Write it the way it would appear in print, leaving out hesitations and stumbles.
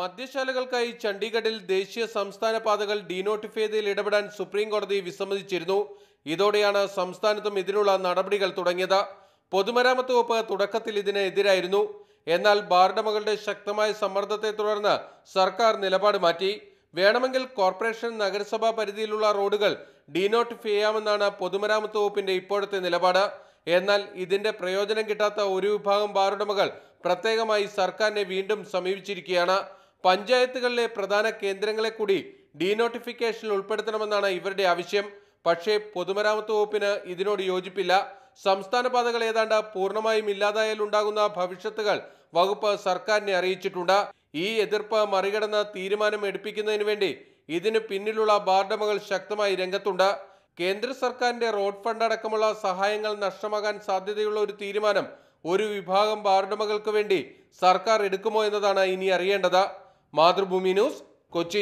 മദ്യശാലകൾക്കായി ചണ്ഡീഗഡിൽ ദേശീയ സംസ്ഥാന പാതകൾ ഡീനോട്ടിഫൈ ചെയ്തതിൽ ഇടപെടാൻ സുപ്രീം കോടതി വിസമ്മതിച്ചിരുന്നു. ഇതോടെയാണ് സംസ്ഥാനത്തും ഇതിനുള്ള നടപടികൾ തുടങ്ങിയത്. പൊതുമരാമത്ത് വകുപ്പ് തുടക്കത്തിൽ ഇതിന് എതിരായിരുന്നു. എന്നാൽ ബാറുടമകളുടെ ശക്തമായ സമ്മർദ്ദത്തെ തുടർന്ന് സർക്കാർ നിലപാട് മാറ്റി. വേണമെങ്കിൽ കോർപ്പറേഷൻ നഗരസഭാ പരിധിയിലുള്ള റോഡുകൾ ഡീനോട്ടിഫൈ ചെയ്യാമെന്നാണ് പൊതുമരാമത്ത് വകുപ്പിന്റെ ഇപ്പോഴത്തെ നിലപാട്. എന്നാൽ ഇതിന്റെ പ്രയോജനം കിട്ടാത്ത ഒരു വിഭാഗം ബാറുടമകൾ പ്രത്യേകമായി സർക്കാരിനെ വീണ്ടും സമീപിച്ചിരിക്കുകയാണ്. പഞ്ചായത്തുകളിലെ പ്രധാന കേന്ദ്രങ്ങളെ കൂടി ഡീനോട്ടിഫിക്കേഷനിൽ ഉൾപ്പെടുത്തണമെന്നാണ് ഇവരുടെ ആവശ്യം. പക്ഷേ പൊതുമരാമത്ത് വകുപ്പിന് ഇതിനോട് യോജിപ്പില്ല. സംസ്ഥാന പാതകൾ ഏതാണ്ട് പൂർണ്ണമായും ഇല്ലാതായാൽ ഉണ്ടാകുന്ന ഭവിഷ്യത്തുകൾ വകുപ്പ് സർക്കാരിനെ അറിയിച്ചിട്ടുണ്ട്. ഈ എതിർപ്പ് മറികടന്ന് തീരുമാനം എടുപ്പിക്കുന്നതിന് വേണ്ടി ഇതിന് പിന്നിലുള്ള ബാറുടമകൾ ശക്തമായി രംഗത്തുണ്ട്. കേന്ദ്ര സർക്കാരിന്റെ റോഡ് ഫണ്ട് അടക്കമുള്ള സഹായങ്ങൾ നഷ്ടമാകാൻ സാധ്യതയുള്ള ഒരു തീരുമാനം ഒരു വിഭാഗം ബാറുടമകൾക്ക് വേണ്ടി സർക്കാർ എടുക്കുമോ എന്നതാണ് ഇനി അറിയേണ്ടത്. മാതൃഭൂമി ന്യൂസ്, കൊച്ചി.